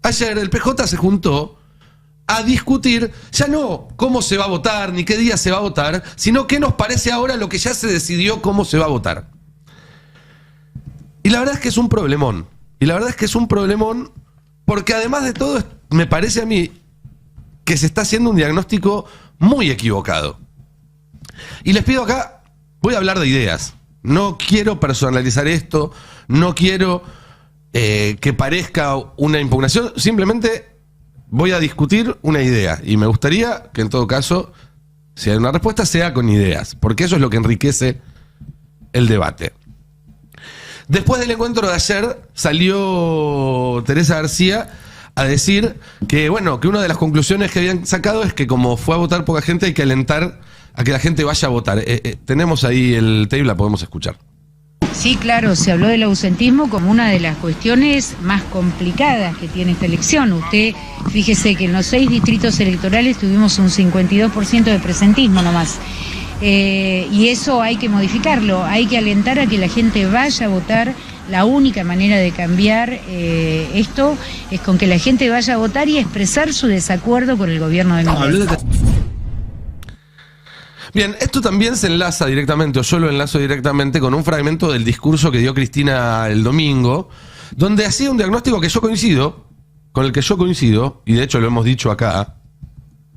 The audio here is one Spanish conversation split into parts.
ayer el PJ se juntó a discutir ya no cómo se va a votar, ni qué día se va a votar, sino qué nos parece ahora lo que ya se decidió cómo se va a votar. Y la verdad es que es un problemón. Porque además de todo, me parece a mí que se está haciendo un diagnóstico muy equivocado. Y les pido acá, voy a hablar de ideas. No quiero personalizar esto, no quiero que parezca una impugnación, simplemente voy a discutir una idea. Y me gustaría que en todo caso, si hay una respuesta, sea con ideas, porque eso es lo que enriquece el debate. Después del encuentro de ayer, salió Teresa García a decir que, bueno, que una de las conclusiones que habían sacado es que como fue a votar poca gente, hay que alentar a que la gente vaya a votar. Tenemos ahí el tape, la podemos escuchar. Sí, claro, se habló del ausentismo como una de las cuestiones más complicadas que tiene esta elección. Usted, fíjese que en los 6 distritos electorales tuvimos un 52% de presentismo nomás. Y eso hay que modificarlo, hay que alentar a que la gente vaya a votar. La única manera de cambiar esto es con que la gente vaya a votar y expresar su desacuerdo con el gobierno de Milei. Bien, esto también se enlaza directamente, o yo lo enlazo directamente con un fragmento del discurso que dio Cristina el domingo, donde hacía un diagnóstico que yo coincido, con el que yo coincido, y de hecho lo hemos dicho acá,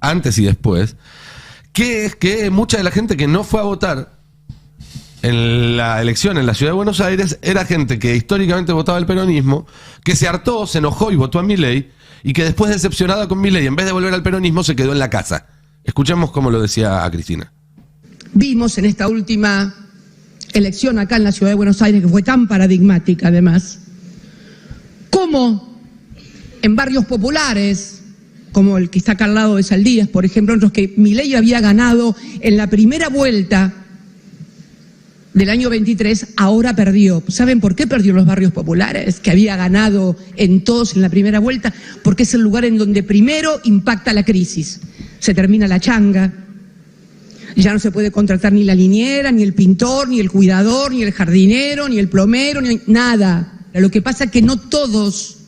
antes y después, que es que mucha de la gente que no fue a votar en la elección en la ciudad de Buenos Aires era gente que históricamente votaba el peronismo, que se hartó, se enojó y votó a Milei, y que después, decepcionada con Milei, en vez de volver al peronismo, se quedó en la casa. Escuchemos cómo lo decía a Cristina. Vimos en esta última elección acá en la ciudad de Buenos Aires, que fue tan paradigmática además, cómo en barrios populares, como el que está acá al lado de Saldías, por ejemplo, en los que Milei había ganado en la primera vuelta del año 23, ahora perdió. ¿Saben por qué perdió en los barrios populares? Que había ganado en todos en la primera vuelta, porque es el lugar en donde primero impacta la crisis. Se termina la changa, ya no se puede contratar ni la niñera, ni el pintor, ni el cuidador, ni el jardinero, ni el plomero, ni nada. Lo que pasa es que no todos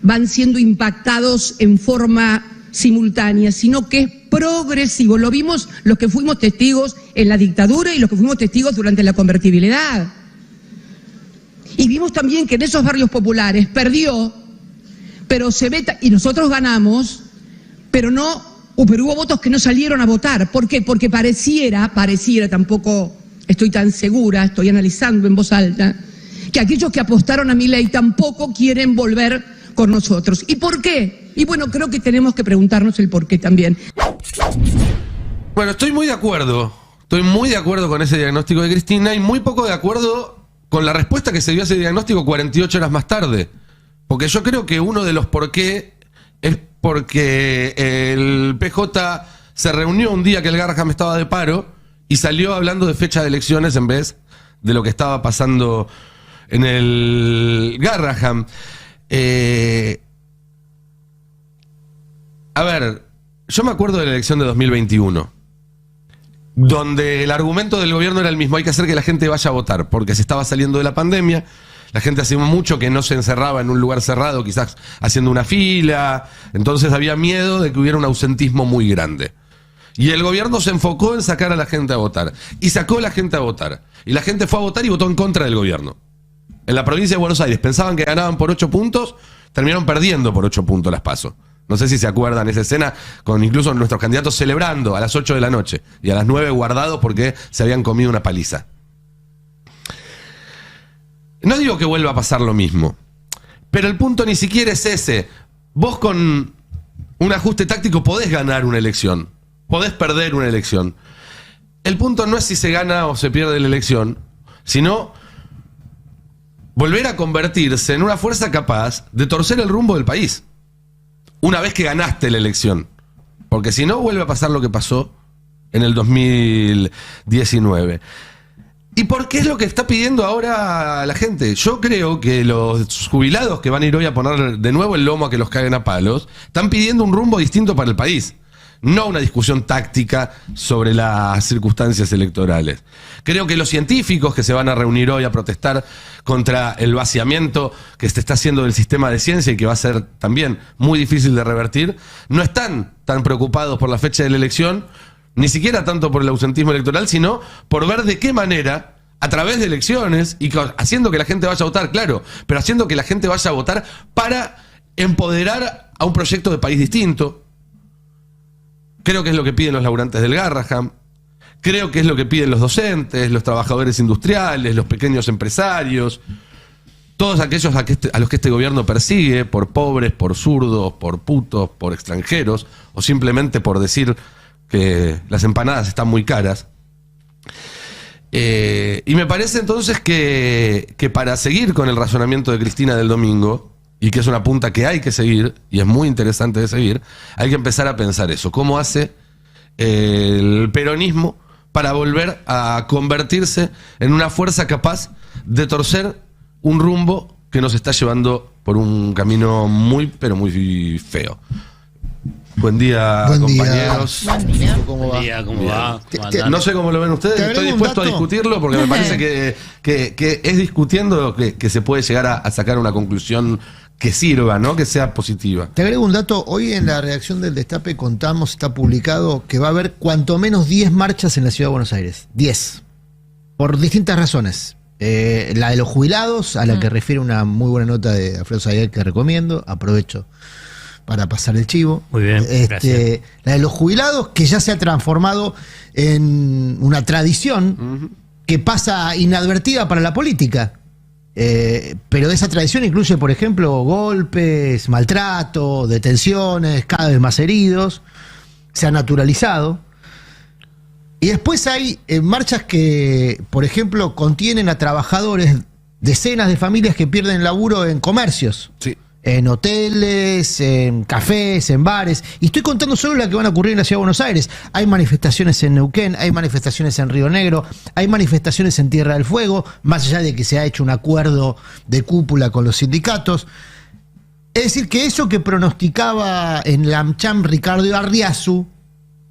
van siendo impactados en forma simultánea, sino que es progresivo. Lo vimos los que fuimos testigos en la dictadura y los que fuimos testigos durante la convertibilidad. Y vimos también que en esos barrios populares perdió, pero se ve, y nosotros ganamos, pero hubo votos que no salieron a votar. ¿Por qué? Porque pareciera, tampoco estoy tan segura, estoy analizando en voz alta, que aquellos que apostaron a Milei tampoco quieren volver con nosotros. ¿Y por qué? Y bueno, creo que tenemos que preguntarnos el por qué también. Bueno, estoy muy de acuerdo con ese diagnóstico de Cristina y muy poco de acuerdo con la respuesta que se dio a ese diagnóstico 48 horas más tarde. Porque yo creo que uno de los por qué es porque el PJ se reunió un día que el Garraham estaba de paro y salió hablando de fecha de elecciones en vez de lo que estaba pasando en el Garraham. A ver, yo me acuerdo de la elección de 2021, donde el argumento del gobierno era el mismo: hay que hacer que la gente vaya a votar, porque se estaba saliendo de la pandemia. La gente hacía mucho que no se encerraba en un lugar cerrado, quizás haciendo una fila. Entonces había miedo de que hubiera un ausentismo muy grande. Y el gobierno se enfocó en sacar a la gente a votar. Y sacó a la gente a votar. Y la gente fue a votar y votó en contra del gobierno. En la provincia de Buenos Aires pensaban que ganaban por 8 puntos, terminaron perdiendo por 8 puntos las PASO. No sé si se acuerdan esa escena, con incluso nuestros candidatos celebrando a las 8 de la noche y a las 9 guardados porque se habían comido una paliza. No digo que vuelva a pasar lo mismo, pero el punto ni siquiera es ese. Vos con un ajuste táctico podés ganar una elección, podés perder una elección. El punto no es si se gana o se pierde la elección, sino volver a convertirse en una fuerza capaz de torcer el rumbo del país una vez que ganaste la elección. Porque si no, vuelve a pasar lo que pasó en el 2019. ¿Y por qué es lo que está pidiendo ahora la gente? Yo creo que los jubilados que van a ir hoy a poner de nuevo el lomo a que los caguen a palos están pidiendo un rumbo distinto para el país. no una discusión táctica sobre las circunstancias electorales. Creo que los científicos que se van a reunir hoy a protestar contra el vaciamiento que se está haciendo del sistema de ciencia y que va a ser también muy difícil de revertir, no están tan preocupados por la fecha de la elección, ni siquiera tanto por el ausentismo electoral, sino por ver de qué manera, a través de elecciones, y haciendo que la gente vaya a votar, claro, pero haciendo que la gente vaya a votar para empoderar a un proyecto de país distinto. Creo que es lo que piden los laburantes del Garrahan, creo que es lo que piden los docentes, los trabajadores industriales, los pequeños empresarios, todos aquellos a los que este gobierno persigue, por pobres, por zurdos, por putos, por extranjeros, o simplemente por decir que las empanadas están muy caras. Y me parece entonces que para seguir con el razonamiento de Cristina del domingo, y que es una punta que hay que seguir, y es muy interesante de seguir, hay que empezar a pensar eso. ¿Cómo hace el peronismo para volver a convertirse en una fuerza capaz de torcer un rumbo que nos está llevando por un camino muy, pero muy feo? Buen día, compañeros. Buen día. ¿Cómo va? ¿Cómo va? No sé cómo lo ven ustedes, estoy dispuesto a discutirlo porque me parece que es discutiendo que se puede llegar a sacar una conclusión que sirva, ¿no? Que sea positiva. Te agrego un dato. Hoy en la redacción del Destape contamos, está publicado, que va a haber cuanto menos 10 marchas en la Ciudad de Buenos Aires. 10. Por distintas razones. La de los jubilados, a la que refiere una muy buena nota de Alfredo Zayel que recomiendo. Aprovecho para pasar el chivo. Muy bien, gracias. La de los jubilados, que ya se ha transformado en una tradición que pasa inadvertida para la política. Pero esa tradición incluye, por ejemplo, golpes, maltrato, detenciones, cada vez más heridos. Se ha naturalizado. Y después hay marchas que, por ejemplo, contienen a trabajadores, decenas de familias que pierden laburo en comercios. Sí. En hoteles, en cafés, en bares. Y estoy contando solo las que van a ocurrir en la Ciudad de Buenos Aires. Hay manifestaciones en Neuquén, hay manifestaciones en Río Negro, hay manifestaciones en Tierra del Fuego, más allá de que se ha hecho un acuerdo de cúpula con los sindicatos. Es decir, que eso que pronosticaba en la AmCham Ricardo Arriazu,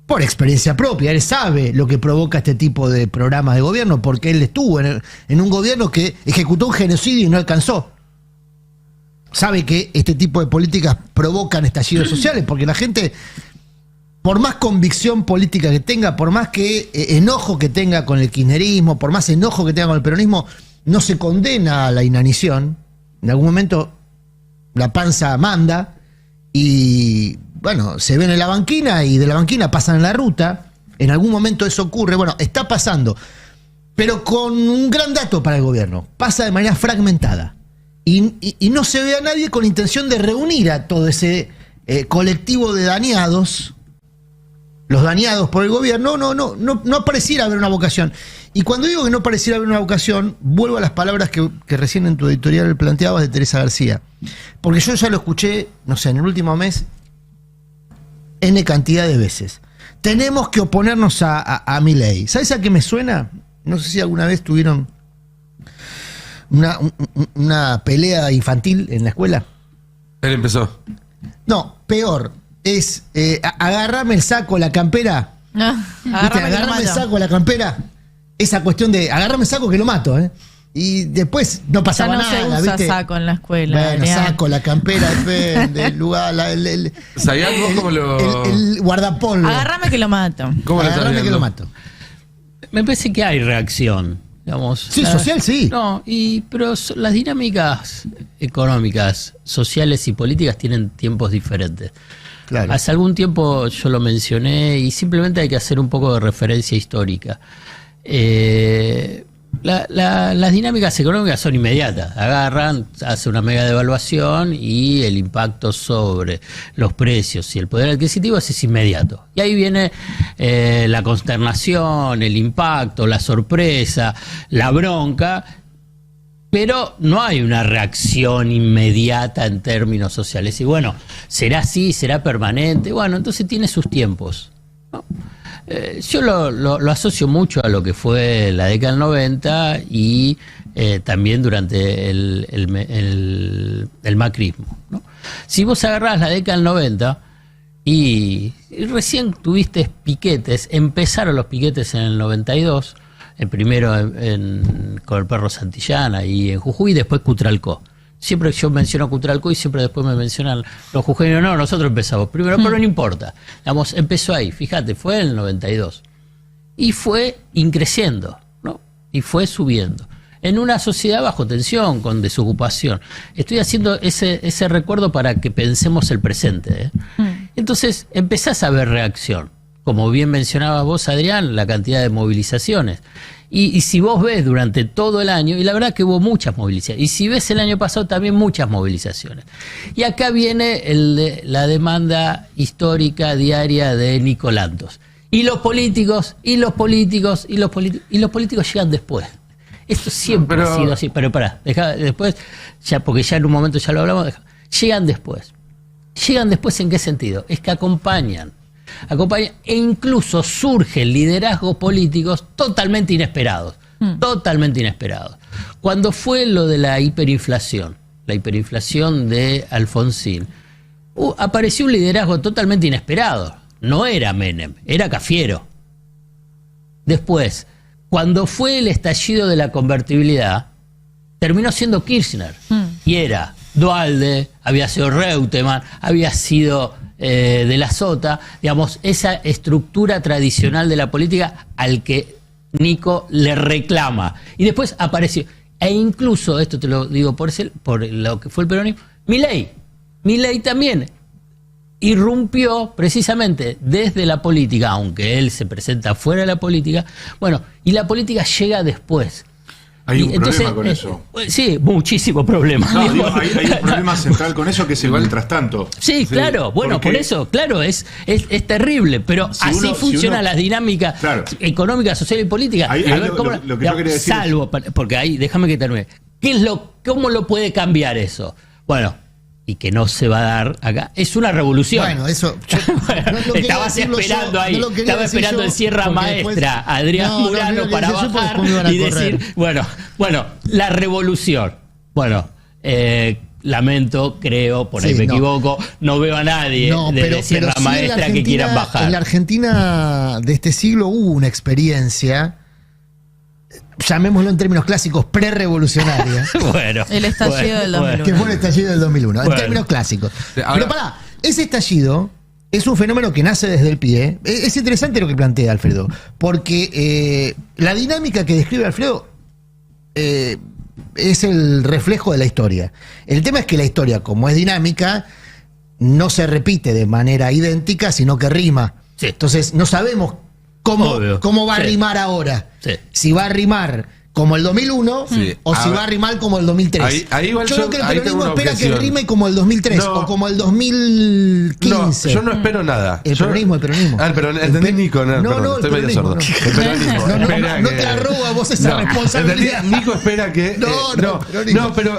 por experiencia propia, él sabe lo que provoca este tipo de programas de gobierno, porque él estuvo en un gobierno que ejecutó un genocidio y no alcanzó. Sabe que este tipo de políticas provocan estallidos sociales, porque la gente, por más convicción política que tenga, por más que enojo que tenga con el kirchnerismo, por más enojo que tenga con el peronismo, no se condena a la inanición. En algún momento la panza manda y, bueno, se ven en la banquina y de la banquina pasan en la ruta. En algún momento eso ocurre. Bueno, está pasando, pero con un gran dato para el gobierno. Pasa de manera fragmentada. Y no se ve a nadie con intención de reunir a todo ese colectivo de dañados, los dañados por el gobierno. No pareciera haber una vocación. Y cuando digo que no pareciera haber una vocación, vuelvo a las palabras que recién en tu editorial planteabas de Teresa García. Porque yo ya lo escuché, no sé, en el último mes, N cantidad de veces. Tenemos que oponernos a Milei. ¿Sabes a qué me suena? No sé si alguna vez tuvieron una pelea infantil en la escuela. Él empezó. No, peor. Es agarrame el saco, la campera. Agarrame el saco, la campera. Esa cuestión de agarrame el saco que lo mato, ¿eh? Y después no pasaba nada. Ya no se usa ¿viste? saco en la escuela. Bueno, saco, la campera, depende, el lugar, ¿Sabías vos cómo lo...? el guardapolvo. Agarrame que lo mato. ¿Cómo lo estás Agarrame que viendo? lo mato. Me parece que hay reacción, digamos. Sí, social sí. No, pero las dinámicas económicas, sociales y políticas tienen tiempos diferentes. Claro. Hace algún tiempo yo lo mencioné y simplemente hay que hacer un poco de referencia histórica. Las dinámicas económicas son inmediatas. Agarran, hace una mega devaluación y el impacto sobre los precios y el poder adquisitivo es inmediato. Y ahí viene la consternación, el impacto, la sorpresa, la bronca, pero no hay una reacción inmediata en términos sociales. Y bueno, ¿será así? ¿Será permanente? Bueno, entonces tiene sus tiempos, ¿no? Yo lo asocio mucho a lo que fue la década del 90 y también durante el macrismo, ¿no? Si vos agarrás la década del 90, Y recién tuviste piquetes, empezaron los piquetes en el 92, primero con el perro Santillana y en Jujuy, y después Cutralcó. Siempre yo menciono Cutralcó y siempre después me mencionan los jujeños. No, nosotros empezamos primero, pero no importa. Digamos, empezó ahí, fíjate, fue en el 92. Y fue increciendo, ¿no? Y fue subiendo. En una sociedad bajo tensión, con desocupación. Estoy haciendo ese recuerdo para que pensemos el presente, ¿eh? Entonces, empezás a ver reacción. Como bien mencionabas vos, Adrián, la cantidad de movilizaciones. Y si vos ves durante todo el año, y la verdad que hubo muchas movilizaciones, y si ves el año pasado también muchas movilizaciones. Y acá viene la demanda histórica diaria de Nico Lantos. Y los políticos llegan después. Esto siempre ha sido así, pero pará, después, ya, porque ya en un momento ya lo hablamos, llegan después. ¿Llegan después en qué sentido? Es que acompañan, e incluso surgen liderazgos políticos totalmente inesperados, Cuando fue lo de la hiperinflación de Alfonsín, apareció un liderazgo totalmente inesperado. No era Menem, era Cafiero. Después, cuando fue el estallido de la convertibilidad, terminó siendo Kirchner. Y era Duhalde, había sido Reutemann, había sido de la Sota, digamos, esa estructura tradicional de la política al que Nico le reclama. Y después apareció, e incluso, esto te lo digo por lo que fue el peronismo, Milei también irrumpió precisamente desde la política, aunque él se presenta fuera de la política, bueno, y la política llega después. Hay un problema con eso. Sí, muchísimo problema. No, digo, hay un problema central con eso que es el mientras tanto. Sí, claro, bueno, por eso, claro, es terrible, pero si así funcionan las dinámicas económicas, sociales y políticas. A ver cómo, lo que yo quería decir salvo, porque ahí, déjame que termine. ¿Cómo lo puede cambiar eso? Bueno, y que no se va a dar acá, es una revolución. Bueno, eso. Estabas esperando ahí, estaba esperando el Sierra Maestra, Adrián Murano para bajar y decir, bueno, la revolución. Bueno, lamento, creo, por ahí me equivoco, no veo a nadie desde Sierra Maestra que quieran bajar. En la Argentina de este siglo hubo una experiencia, llamémoslo en términos clásicos, pre-revolucionaria. Bueno, el estallido del 2001. Que fue el estallido del 2001, en términos clásicos. Ahora, pero pará, ese estallido es un fenómeno que nace desde el pie. Es interesante lo que plantea Alfredo, porque la dinámica que describe Alfredo es el reflejo de la historia. El tema es que la historia, como es dinámica, no se repite de manera idéntica, sino que rima. Sí. Entonces, no sabemos cómo va a rimar ahora. Sí. Si va a rimar como el 2001 o si va a rimar como el 2003. Ahí yo creo que el peronismo espera que rime como el 2003 o como el 2015. No, yo no espero nada. El peronismo. Pero entendí Nico, no, estoy medio sordo. El peronismo. No te arroba vos esa responsabilidad. Nico espera que.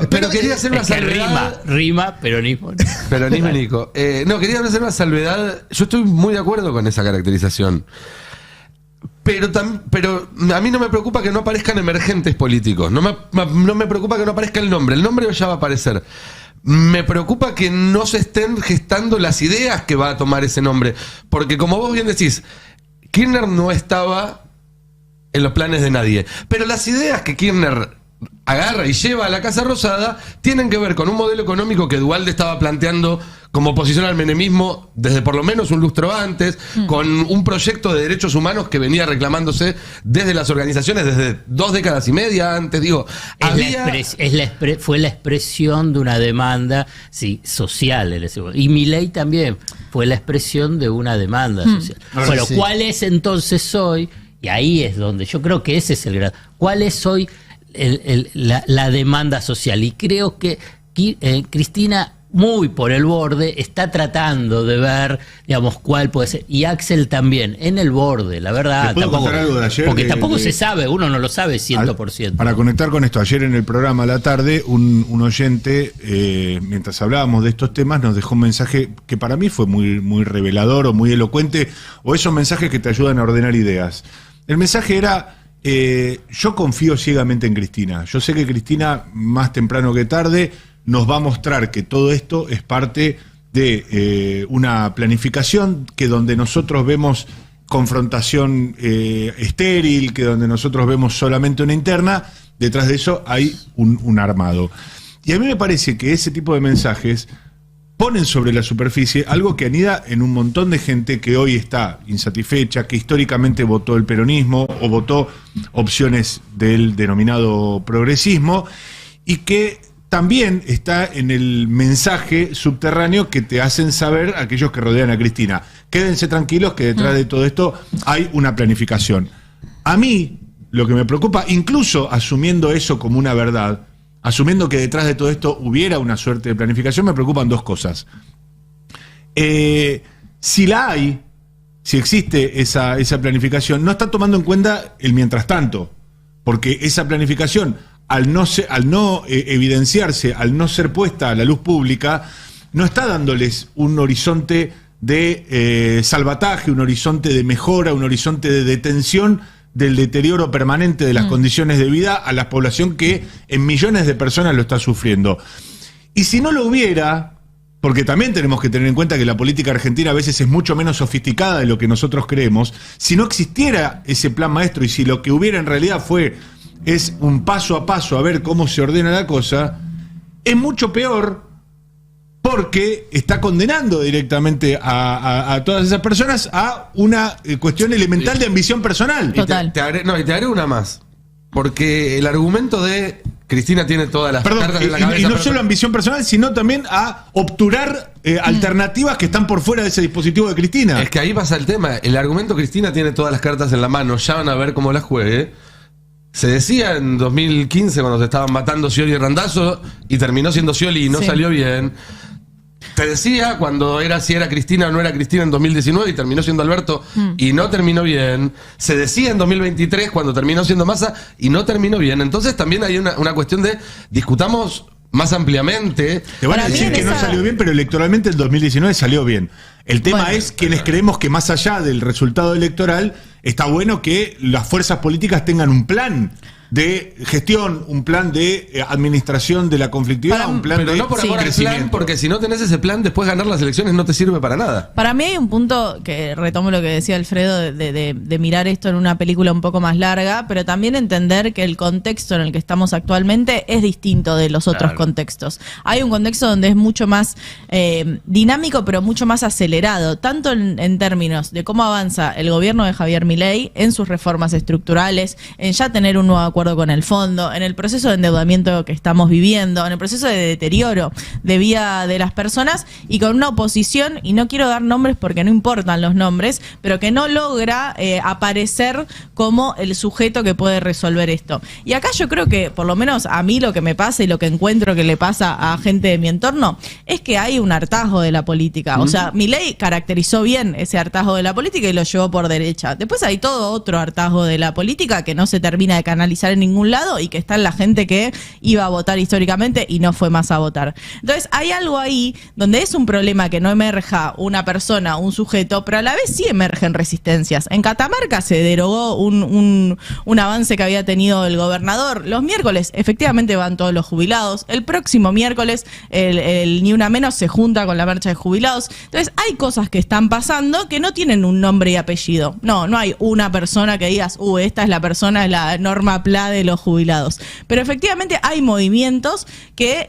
Pero quería hacer una salvedad. Rima, peronismo. Peronismo y Nico. Quería hacer una salvedad. Yo estoy muy de acuerdo con esa caracterización. Pero a mí no me preocupa que no aparezcan emergentes políticos. No me preocupa que no aparezca el nombre. El nombre ya va a aparecer. Me preocupa que no se estén gestando las ideas que va a tomar ese nombre. Porque como vos bien decís, Kirchner no estaba en los planes de nadie. Pero las ideas que Kirchner agarra y lleva a la Casa Rosada tienen que ver con un modelo económico que Duhalde estaba planteando como oposición al menemismo desde por lo menos un lustro antes, con un proyecto de derechos humanos que venía reclamándose desde las organizaciones desde 2 décadas y media antes. Digo, fue la expresión de una demanda social. Y Milei también fue la expresión de una demanda social. Bueno, ¿cuál es entonces hoy? Y ahí es donde yo creo que ese es el gran... ¿Cuál es hoy la demanda social? Y creo que Cristina, muy por el borde, está tratando de ver, digamos, cuál puede ser. Y Axel también, en el borde, la verdad. Tampoco, algo de ayer porque tampoco se sabe, uno no lo sabe 100%. Para conectar con esto, ayer en el programa a la tarde, un oyente, mientras hablábamos de estos temas, nos dejó un mensaje que para mí fue muy, muy revelador o muy elocuente, o esos mensajes que te ayudan a ordenar ideas. El mensaje era... yo confío ciegamente en Cristina. Yo sé que Cristina, más temprano que tarde, nos va a mostrar que todo esto es parte de una planificación que donde nosotros vemos confrontación estéril, que donde nosotros vemos solamente una interna, detrás de eso hay un armado. Y a mí me parece que ese tipo de mensajes ponen sobre la superficie algo que anida en un montón de gente que hoy está insatisfecha, que históricamente votó el peronismo o votó opciones del denominado progresismo, y que también está en el mensaje subterráneo que te hacen saber aquellos que rodean a Cristina. Quédense tranquilos que detrás de todo esto hay una planificación. A mí, lo que me preocupa, incluso asumiendo eso como una verdad, asumiendo que detrás de todo esto hubiera una suerte de planificación, me preocupan dos cosas. Si la hay, si existe esa planificación, no está tomando en cuenta el mientras tanto, porque esa planificación, al no evidenciarse, al no ser puesta a la luz pública, no está dándoles un horizonte de salvataje, un horizonte de mejora, un horizonte de detención del deterioro permanente de las condiciones de vida a la población que en millones de personas lo está sufriendo. Y si no lo hubiera, porque también tenemos que tener en cuenta que la política argentina a veces es mucho menos sofisticada de lo que nosotros creemos, si no existiera ese plan maestro y si lo que hubiera en realidad es un paso a paso a ver cómo se ordena la cosa, es mucho peor, porque está condenando directamente a todas esas personas a una cuestión elemental de ambición personal. Total. Y te agrego una más. Porque el argumento de Cristina tiene todas las cartas en la cabeza. Y no solo ambición personal, sino también a obturar alternativas que están por fuera de ese dispositivo de Cristina. Es que ahí pasa el tema. El argumento Cristina tiene todas las cartas en la mano. Ya van a ver cómo las juegue. Se decía en 2015 cuando se estaban matando Scioli y Randazzo y terminó siendo Scioli y no salió bien. Te decía cuando si era Cristina o no era Cristina en 2019 y terminó siendo Alberto y no terminó bien. Se decía en 2023 cuando terminó siendo Massa y no terminó bien. Entonces también hay una cuestión de discutamos más ampliamente. Te van a decir que no salió bien, pero electoralmente el 2019 salió bien. El tema es quienes creemos que más allá del resultado electoral está bueno que las fuerzas políticas tengan un plan de gestión, un plan de administración de la conflictividad, un plan pero de no por ahora el crecimiento. plan, porque si no tenés ese plan, después ganar las elecciones no te sirve para nada. Para mí hay un punto que retomo lo que decía Alfredo de mirar esto en una película un poco más larga, pero también entender que el contexto en el que estamos actualmente es distinto de los otros contextos. Hay un contexto donde es mucho más dinámico, pero mucho más acelerado, tanto en términos de cómo avanza el gobierno de Javier Milei en sus reformas estructurales, en ya tener un nuevo acuerdo con el fondo, en el proceso de endeudamiento que estamos viviendo, en el proceso de deterioro de vida de las personas y con una oposición, y no quiero dar nombres porque no importan los nombres, pero que no logra aparecer como el sujeto que puede resolver esto. Y acá yo creo que, por lo menos a mí lo que me pasa y lo que encuentro que le pasa a gente de mi entorno, es que hay un hartazgo de la política. O sea, Milei caracterizó bien ese hartazgo de la política y lo llevó por derecha. Después hay todo otro hartazgo de la política que no se termina de canalizar en ningún lado y que está en la gente que iba a votar históricamente y no fue más a votar. Entonces hay algo ahí donde es un problema que no emerja una persona, un sujeto, pero a la vez sí emergen resistencias. En Catamarca se derogó un avance que había tenido el gobernador. Los miércoles efectivamente van todos los jubilados. El próximo miércoles el Ni Una Menos se junta con la marcha de jubilados. Entonces hay cosas que están pasando que no tienen un nombre y apellido. No hay una persona que digas, esta es la persona, es la Norma Pla de los jubilados. Pero efectivamente hay movimientos que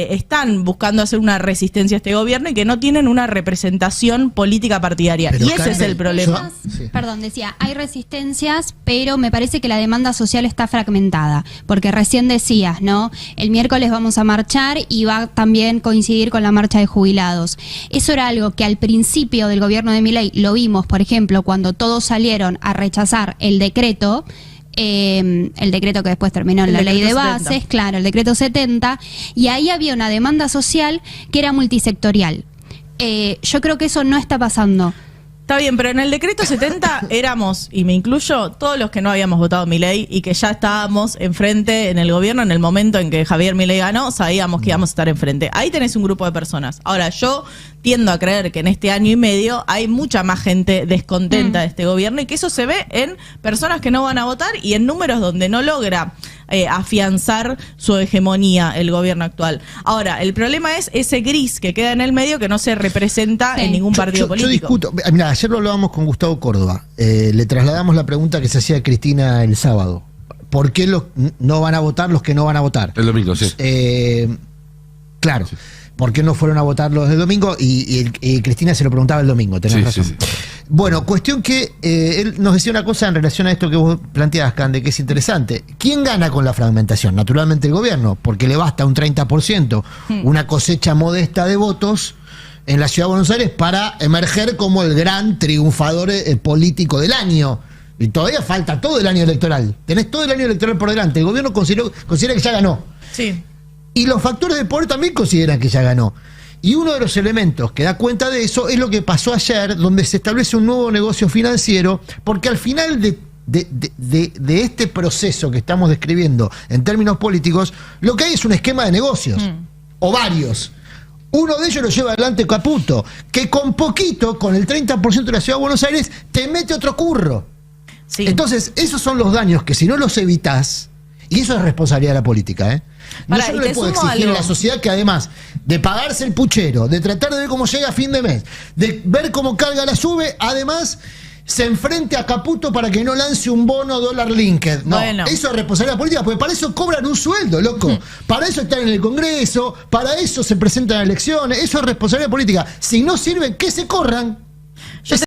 están buscando hacer una resistencia a este gobierno y que no tienen una representación política partidaria. Pero y ese es el problema. Perdón, decía, hay resistencias, pero me parece que la demanda social está fragmentada, porque recién decías, ¿no? El miércoles vamos a marchar y va también coincidir con la marcha de jubilados. Eso era algo que al principio del gobierno de Milei lo vimos, por ejemplo, cuando todos salieron a rechazar el decreto que después terminó en la ley de bases, 70. Claro, el decreto 70, y ahí había una demanda social que era multisectorial. Yo creo que eso no está pasando. Está bien, pero en el decreto 70 éramos, y me incluyo, todos los que no habíamos votado Milei y que ya estábamos enfrente en el gobierno en el momento en que Javier Milei ganó, sabíamos que íbamos a estar enfrente. Ahí tenés un grupo de personas. Ahora, yo tiendo a creer que en este año y medio hay mucha más gente descontenta de este gobierno y que eso se ve en personas que no van a votar y en números donde no logra afianzar su hegemonía el gobierno actual. Ahora, el problema es ese gris que queda en el medio que no se representa en ningún partido político. Yo discuto, mira, ayer lo hablábamos con Gustavo Córdoba, le trasladamos la pregunta que se hacía a Cristina el sábado. ¿Por qué no van a votar los que no van a votar? El domingo, sí. Claro. Sí. ¿Por qué no fueron a votar los del domingo? Y Cristina se lo preguntaba el domingo, tenés razón. Sí. Bueno, cuestión que él nos decía una cosa en relación a esto que vos planteabas, Cande, que es interesante. ¿Quién gana con la fragmentación? Naturalmente el gobierno, porque le basta un 30%, una cosecha modesta de votos en la Ciudad de Buenos Aires para emerger como el gran triunfador político del año. Y todavía falta todo el año electoral. Tenés todo el año electoral por delante. El gobierno considera que ya ganó. Sí. Y los factores de poder también consideran que ya ganó. Y uno de los elementos que da cuenta de eso es lo que pasó ayer, donde se establece un nuevo negocio financiero, porque al final de este proceso que estamos describiendo en términos políticos, lo que hay es un esquema de negocios, o varios. Uno de ellos lo lleva adelante Caputo, que con poquito, con el 30% de la Ciudad de Buenos Aires, te mete otro curro. Sí. Entonces, esos son los daños que si no los evitás, y eso es responsabilidad de la política, No se le puede exigir a la sociedad que además de pagarse el puchero, de tratar de ver cómo llega a fin de mes, de ver cómo carga la sube, además se enfrente a Caputo para que no lance un bono dólar linked. No, eso es responsabilidad política, porque para eso cobran un sueldo, loco. Para eso están en el Congreso, para eso se presentan elecciones, eso es responsabilidad política. Si no sirven, que se corran.